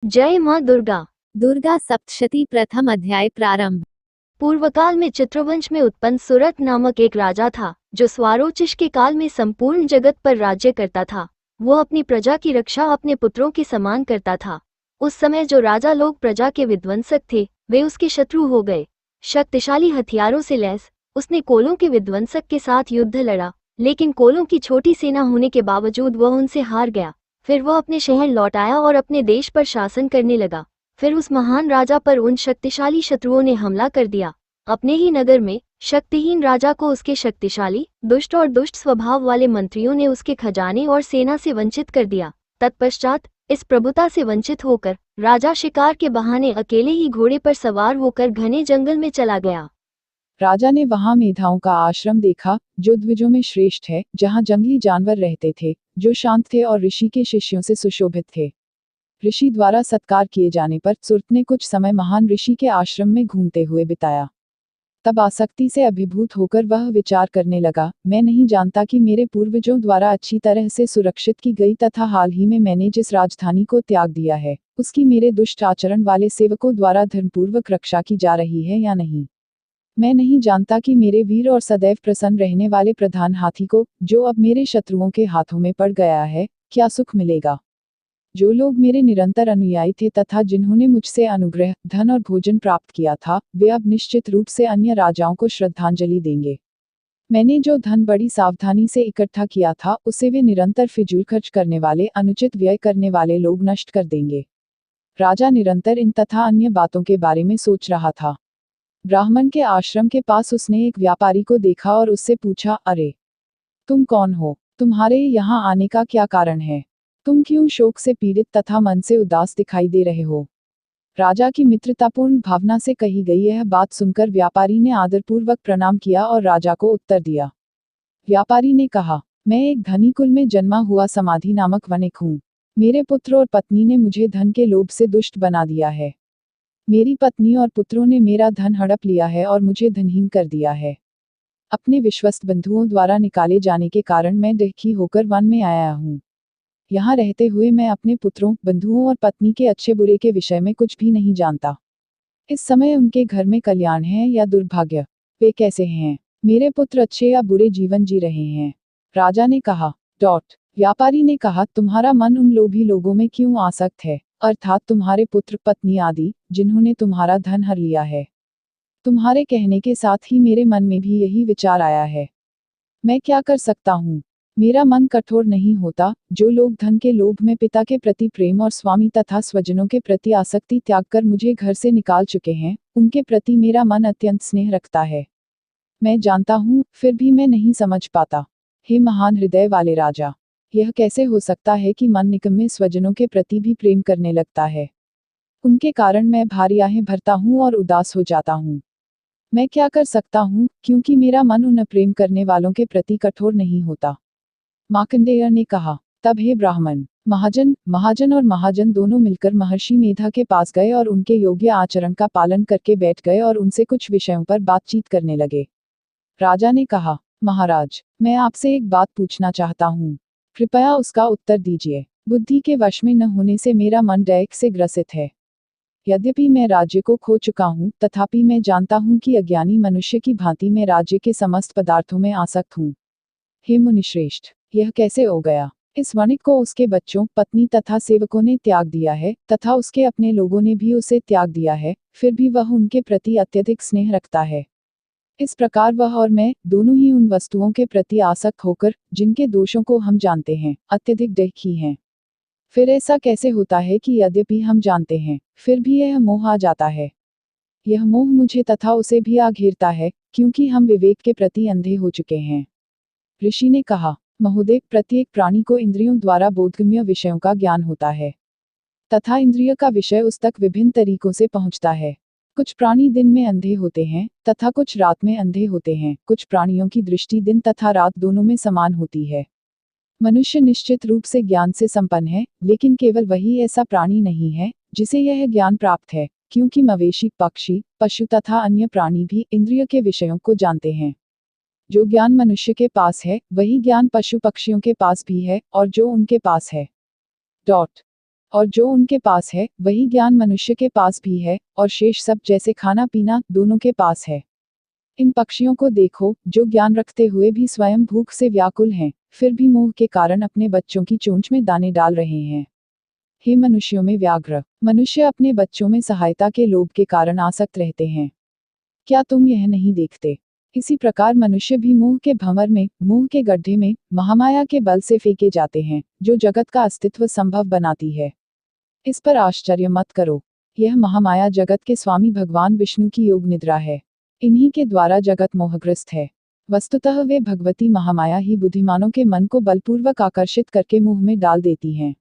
जय माँ दुर्गा। दुर्गा सप्तशती प्रथम अध्याय प्रारंभ। पूर्वकाल में चित्रवंश में उत्पन्न सुरथ नामक एक राजा था, जो स्वारोचिष के काल में संपूर्ण जगत पर राज्य करता था। वो अपनी प्रजा की रक्षा अपने पुत्रों के समान करता था। उस समय जो राजा लोग प्रजा के विध्वंसक थे, वे उसके शत्रु हो गए। शक्तिशाली हथियारों से लैस उसने कोलों के विध्वंसक के साथ युद्ध लड़ा, लेकिन कोलों की छोटी सेना होने के बावजूद वह उनसे हार गया। फिर वह अपने शहर लौट आया और अपने देश पर शासन करने लगा। फिर उस महान राजा पर उन शक्तिशाली शत्रुओं ने हमला कर दिया। अपने ही नगर में शक्तिहीन राजा को उसके शक्तिशाली, दुष्ट और दुष्ट स्वभाव वाले मंत्रियों ने उसके खजाने और सेना से वंचित कर दिया। तत्पश्चात इस प्रभुता से वंचित होकर राजा शिकार के बहाने अकेले ही घोड़े पर सवार होकर घने जंगल में चला गया। राजा ने वहां मेधाओं का आश्रम देखा, जो द्विजों में श्रेष्ठ है, जहां जंगली जानवर रहते थे, जो शांत थे और ऋषि के शिष्यों से सुशोभित थे। ऋषि द्वारा सत्कार किए जाने पर सुरत ने कुछ समय महान ऋषि के आश्रम में घूमते हुए बिताया। तब आसक्ति से अभिभूत होकर वह विचार करने लगा, मैं नहीं जानता कि मेरे पूर्वजों द्वारा अच्छी तरह से सुरक्षित की गई तथा हाल ही में मैंने जिस राजधानी को त्याग दिया है, उसकी मेरे दुष्ट आचरण वाले सेवकों द्वारा धर्मपूर्वक रक्षा की जा रही है या नहीं। मैं नहीं जानता कि मेरे वीर और सदैव प्रसन्न रहने वाले प्रधान हाथी को, जो अब मेरे शत्रुओं के हाथों में पड़ गया है, क्या सुख मिलेगा। जो लोग मेरे निरंतर अनुयायी थे तथा जिन्होंने मुझसे अनुग्रह, धन और भोजन प्राप्त किया था, वे अब निश्चित रूप से अन्य राजाओं को श्रद्धांजलि देंगे। मैंने जो धन बड़ी सावधानी से इकट्ठा किया था, उसे वे निरंतर फिजूल खर्च करने वाले, अनुचित व्यय करने वाले लोग नष्ट कर देंगे। राजा निरंतर इन तथा अन्य बातों के बारे में सोच रहा था। ब्राह्मण के आश्रम के पास उसने एक व्यापारी को देखा और उससे पूछा, अरे, तुम कौन हो? तुम्हारे यहाँ आने का क्या कारण है? तुम क्यों शोक से पीड़ित तथा मन से उदास दिखाई दे रहे हो? राजा की मित्रतापूर्ण भावना से कही गई यह बात सुनकर व्यापारी ने आदरपूर्वक प्रणाम किया और राजा को उत्तर दिया। व्यापारी ने कहा, मैं एक धनी कुल में जन्मा हुआ समाधि नामक वणिक हूँ। मेरे पुत्र और पत्नी ने मुझे धन के लोभ से दुष्ट बना दिया है। मेरी पत्नी और पुत्रों ने मेरा धन हड़प लिया है और मुझे धनहीन कर दिया है। अपने विश्वस्त बंधुओं द्वारा निकाले जाने के कारण मैं दुखी होकर वन में आया हूँ। यहाँ रहते हुए मैं अपने पुत्रों, बंधुओं और पत्नी के अच्छे बुरे के विषय में कुछ भी नहीं जानता। इस समय उनके घर में कल्याण है या दुर्भाग्य, वे कैसे हैं, मेरे पुत्र अच्छे या बुरे जीवन जी रहे हैं। राजा ने कहा। व्यापारी ने कहा, तुम्हारा मन उन लोभी लोगों में क्यों आसक्त है, अर्थात तुम्हारे पुत्र, पत्नी आदि, जिन्होंने तुम्हारा धन हर लिया है। तुम्हारे कहने के साथ ही मेरे मन में भी यही विचार आया है। मैं क्या कर सकता हूँ? मेरा मन कठोर नहीं होता। जो लोग धन के लोभ में पिता के प्रति प्रेम और स्वामी तथा स्वजनों के प्रति आसक्ति त्याग कर मुझे घर से निकाल चुके हैं, उनके प्रति मेरा मन अत्यंत स्नेह रखता है। मैं जानता हूँ, फिर भी मैं नहीं समझ पाता। हे महान हृदय वाले राजा, यह कैसे हो सकता है कि मन निकम्मे स्वजनों के प्रति भी प्रेम करने लगता है? उनके कारण मैं भारी आहें भरता हूँ और उदास हो जाता हूँ। मैं क्या कर सकता हूँ, क्योंकि मेरा मन उन प्रेम करने वालों के प्रति कठोर नहीं होता। मार्कंडेय ने कहा। तब हे ब्राह्मण, महाजन और महाजन दोनों मिलकर महर्षि मेधा के पास गए और उनके योग्य आचरण का पालन करके बैठ गए और उनसे कुछ विषयों पर बातचीत करने लगे। राजा ने कहा, महाराज, मैं आपसे एक बात पूछना चाहता हूँ, कृपया उसका उत्तर दीजिए। बुद्धि के वश में न होने से मेरा मन डैक से ग्रसित है। यद्यपि मैं राज्य को खो चुका हूँ, तथापि मैं जानता हूँ कि अज्ञानी मनुष्य की भांति मैं राज्य के समस्त पदार्थों में आसक्त हूँ। हे मुनिश्रेष्ठ, यह कैसे हो गया? इस वणिक को उसके बच्चों, पत्नी तथा सेवकों ने त्याग दिया है, तथा उसके अपने लोगों ने भी उसे त्याग दिया है, फिर भी वह उनके प्रति अत्यधिक स्नेह रखता है। इस प्रकार वह और मैं दोनों ही उन वस्तुओं के प्रति आसक्त होकर, जिनके दोषों को हम जानते हैं, अत्यधिक दुखी हैं। फिर ऐसा कैसे होता है कि यद्यपि हम जानते हैं, फिर भी यह मोह आ जाता है? यह मोह मुझे तथा उसे भी आ घेरता है, क्योंकि हम विवेक के प्रति अंधे हो चुके हैं। ऋषि ने कहा, महोदय, प्रत्येक प्राणी को इंद्रियों द्वारा बोधगम्य विषयों का ज्ञान होता है, तथा इंद्रिय का विषय उस तक विभिन्न तरीकों से पहुंचता है। कुछ प्राणी दिन में अंधे होते हैं, तथा कुछ रात में अंधे होते हैं। कुछ प्राणियों की दृष्टि दिन तथा रात दोनों में समान होती है। मनुष्य निश्चित रूप से ज्ञान से संपन्न है, लेकिन केवल वही ऐसा प्राणी नहीं है जिसे यह ज्ञान प्राप्त है, क्योंकि मवेशी, पक्षी, पशु तथा अन्य प्राणी भी इंद्रिय के विषयों को जानते हैं। जो ज्ञान मनुष्य के पास है, वही ज्ञान पशु पक्षियों के पास भी है, और जो उनके पास है और जो उनके पास है वही ज्ञान मनुष्य के पास भी है, और शेष सब जैसे खाना पीना दोनों के पास है। इन पक्षियों को देखो जो ज्ञान रखते हुए भी स्वयं भूख से व्याकुल हैं, फिर भी मोह के कारण अपने बच्चों की चोंच में दाने डाल रहे हैं। हे मनुष्यों में व्याघ्र, मनुष्य अपने बच्चों में सहायता के लोभ के कारण आसक्त रहते हैं। क्या तुम यह नहीं देखते? इसी प्रकार मनुष्य भी मोह के भंवर में, मोह के गड्ढे में, महामाया के बल से फेंके जाते हैं, जो जगत का अस्तित्व संभव बनाती है। इस पर आश्चर्य मत करो। यह महामाया जगत के स्वामी भगवान विष्णु की योग निद्रा है। इन्हीं के द्वारा जगत मोहग्रस्त है। वस्तुतः वे भगवती महामाया ही बुद्धिमानों के मन को बलपूर्वक आकर्षित करके मोह में डाल देती हैं।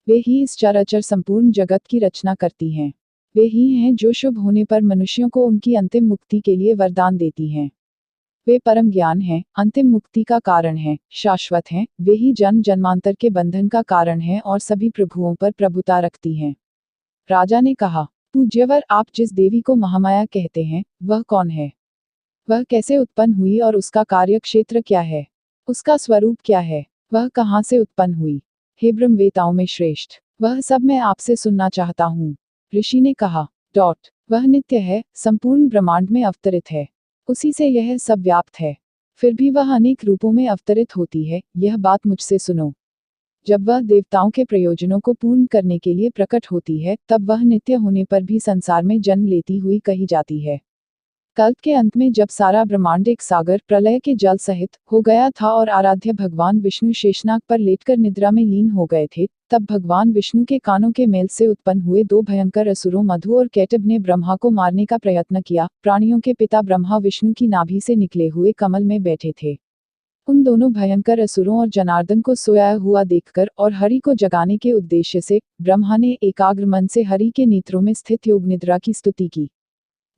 वे ही इस चराचर संपूर्ण जगत की रचना करती हैं। वे ही हैं जो शुभ होने पर मनुष्यों को उनकी अंतिम मुक्ति के लिए वरदान देती हैं। वे परम ज्ञान हैं, अंतिम मुक्ति का कारण हैं, शाश्वत हैं, वे ही जन्म जन्मांतर के बंधन का कारण हैं और सभी प्रभुओं पर प्रभुता रखती हैं। राजा ने कहा, पूज्यवर, आप जिस देवी को महामाया कहते हैं, वह कौन है? वह कैसे उत्पन्न हुई और उसका कार्य क्षेत्र क्या है? उसका स्वरूप क्या है? वह कहाँ से उत्पन्न हुई? हे ब्रह्मवेताओं में श्रेष्ठ, वह सब मैं आपसे सुनना चाहता हूँ। ऋषि ने कहा, वह नित्य है, संपूर्ण ब्रह्मांड में अवतरित है, उसी से यह सब व्याप्त है। फिर भी वह अनेक रूपों में अवतरित होती है, यह बात मुझसे सुनो। जब वह देवताओं के प्रयोजनों को पूर्ण करने के लिए प्रकट होती है, तब वह नित्य होने पर भी संसार में जन्म लेती हुई कही जाती है। कल्प के अंत में जब सारा ब्रह्मांड एक सागर प्रलय के जल सहित हो गया था और आराध्य भगवान विष्णु शेषनाग पर लेटकर निद्रा में लीन हो गए थे, तब भगवान विष्णु के कानों के मेल से उत्पन्न हुए दो भयंकर असुरों मधु और कैटभ ने ब्रह्मा को मारने का प्रयत्न किया। प्राणियों के पिता ब्रह्मा विष्णु की नाभि से निकले हुए कमल में बैठे थे। उन दोनों भयंकर असुरों और जनार्दन को सोया हुआ देखकर और हरि को जगाने के उद्देश्य से ब्रह्मा ने एकाग्र मन से हरि के नेत्रों में स्थित योग निद्रा की स्तुति की।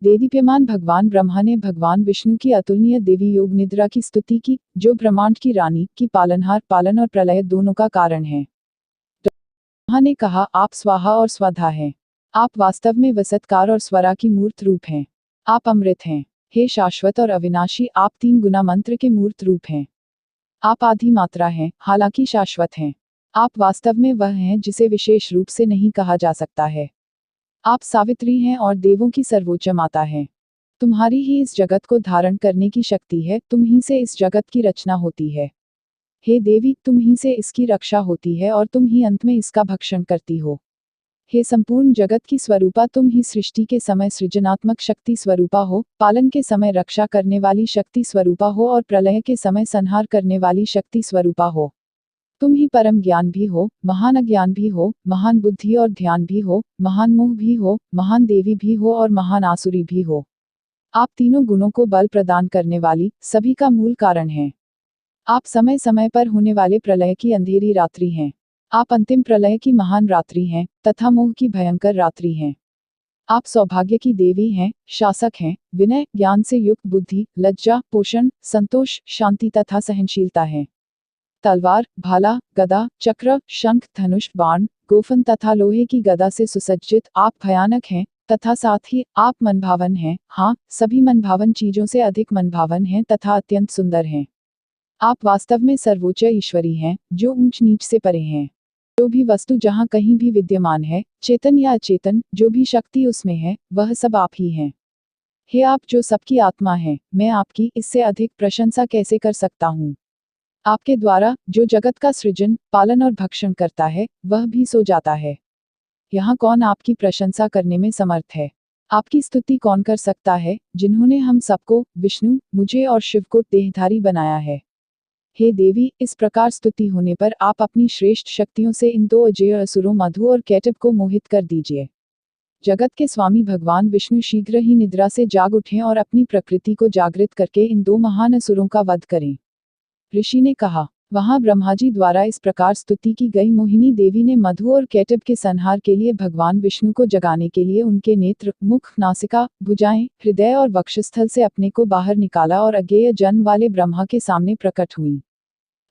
देदीप्यमान भगवान ब्रह्मा ने भगवान विष्णु की अतुलनीय देवी योग निद्रा की स्तुति की, जो ब्रह्मांड की रानी की पालनहार, पालन और प्रलय दोनों का कारण है। ब्रह्मा ने कहा, आप स्वाहा और स्वधा हैं। आप वास्तव में वसतकार और स्वरा की मूर्त रूप हैं। आप अमृत हैं। हे शाश्वत और अविनाशी, आप 3 गुना मंत्र के मूर्त रूप हैं। आप आदि मात्रा हैं, हालांकि शाश्वत हैं। आप वास्तव में वह हैं जिसे विशेष रूप से नहीं कहा जा सकता है। आप सावित्री हैं और देवों की सर्वोच्च माता हैं। तुम्हारी ही इस जगत को धारण करने की शक्ति है, तुम ही से इस जगत की रचना होती है। हे देवी, तुम ही से इसकी रक्षा होती है और तुम ही अंत में इसका भक्षण करती हो। हे संपूर्ण जगत की स्वरूपा, तुम ही सृष्टि के समय सृजनात्मक शक्ति स्वरूपा हो, पालन के समय रक्षा करने वाली शक्ति स्वरूपा हो और प्रलय के समय संहार करने वाली शक्ति स्वरूपा हो। तुम ही परम ज्ञान भी हो, महान अज्ञान भी हो, महान बुद्धि और ध्यान भी हो, महान मोह भी हो, महान देवी भी हो और महान आसुरी भी हो। आप तीनों गुणों को बल प्रदान करने वाली, सभी का मूल कारण हैं। आप समय समय पर होने वाले प्रलय की अंधेरी रात्रि हैं। आप अंतिम प्रलय की महान रात्रि हैं, तथा मोह की भयंकर रात्रि हैं। आप सौभाग्य की देवी हैं, शासक हैं, विनय, ज्ञान से युक्त बुद्धि, लज्जा, पोषण, संतोष, शांति तथा सहनशीलता हैं। तलवार, भाला, गदा, चक्र, शंख, धनुष, बाण, गोफन तथा लोहे की गदा से सुसज्जित आप भयानक हैं, तथा साथ ही आप मनभावन हैं। हाँ, सभी मनभावन चीजों से अधिक मनभावन हैं तथा अत्यंत सुंदर हैं। आप वास्तव में सर्वोच्च ईश्वरी हैं, जो ऊंच नीच से परे हैं। जो भी वस्तु जहाँ कहीं भी विद्यमान है, चेतन या अचेतन, जो भी शक्ति उसमें है, वह सब आप ही हैं। हे आप जो सबकी आत्मा हैं, मैं आपकी इससे अधिक प्रशंसा कैसे कर सकता हूँ? आपके द्वारा जो जगत का सृजन, पालन और भक्षण करता है, वह भी सो जाता है। यहाँ कौन आपकी प्रशंसा करने में समर्थ है? आपकी स्तुति कौन कर सकता है, जिन्होंने हम सबको, विष्णु, मुझे और शिव को देहधारी बनाया है? हे देवी, इस प्रकार स्तुति होने पर आप अपनी श्रेष्ठ शक्तियों से इन दो अजेय असुरों मधु और कैटभ को मोहित कर दीजिए। जगत के स्वामी भगवान विष्णु शीघ्र ही निद्रा से जाग उठें और अपनी प्रकृति को जागृत करके इन दो महान असुरों का वध करें। ऋषि ने कहा, वहां ब्रह्माजी द्वारा इस प्रकार स्तुति की गई मोहिनी देवी ने मधु और कैटभ के संहार के लिए भगवान विष्णु को जगाने के लिए उनके नेत्र, मुख, नासिका, भुजाएं, हृदय और वक्षस्थल से अपने को बाहर निकाला और अज्ञेय जन्म वाले ब्रह्मा के सामने प्रकट हुई।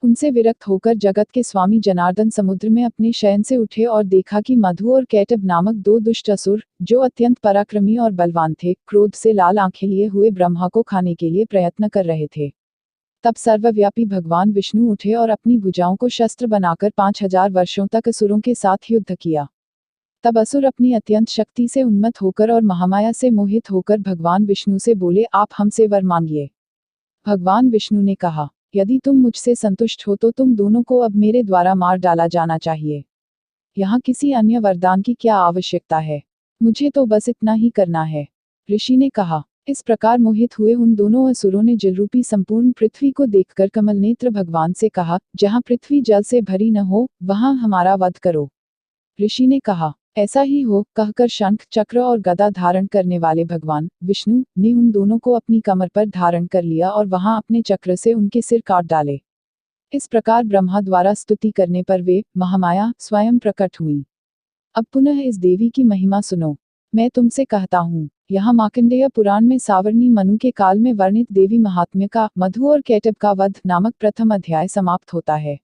उनसे विरक्त होकर जगत के स्वामी जनार्दन समुद्र में अपने शयन से उठे और देखा कि मधु और कैटभ नामक दो दुष्ट असुर, जो अत्यंत पराक्रमी और बलवान थे, क्रोध से लाल आंखें लिए हुए ब्रह्मा को खाने के लिए प्रयत्न कर रहे थे। तब सर्वव्यापी भगवान विष्णु उठे और अपनी भुजाओं को शस्त्र बनाकर 5000 वर्षों तक असुरों के साथ युद्ध किया। तब असुर अपनी अत्यंत शक्ति से उन्मत्त होकर और महामाया से मोहित होकर भगवान विष्णु से बोले, आप हमसे वर मांगिए। भगवान विष्णु ने कहा, यदि तुम मुझसे संतुष्ट हो तो तुम दोनों को अब मेरे द्वारा मार डाला जाना चाहिए। यहाँ किसी अन्य वरदान की क्या आवश्यकता है, मुझे तो बस इतना ही करना है। ऋषि ने कहा। इस प्रकार मोहित हुए उन दोनों असुरों ने जलरूपी संपूर्ण पृथ्वी को देखकर कमल नेत्र भगवान से कहा, जहाँ पृथ्वी जल से भरी न हो वहाँ हमारा वध करो। ऋषि ने कहा, ऐसा ही हो, कहकर शंख चक्र और गदा धारण करने वाले भगवान विष्णु ने उन दोनों को अपनी कमर पर धारण कर लिया और वहां अपने चक्र से उनके सिर काट डाले। इस प्रकार ब्रह्मा द्वारा स्तुति करने पर वे महामाया स्वयं प्रकट हुई। अब पुनः इस देवी की महिमा सुनो। मैं तुमसे कहता हूँ, यहाँ मार्कंडेय पुराण में सावर्णी मनु के काल में वर्णित देवी महात्म्य का मधु और कैटब का वध नामक प्रथम अध्याय समाप्त होता है।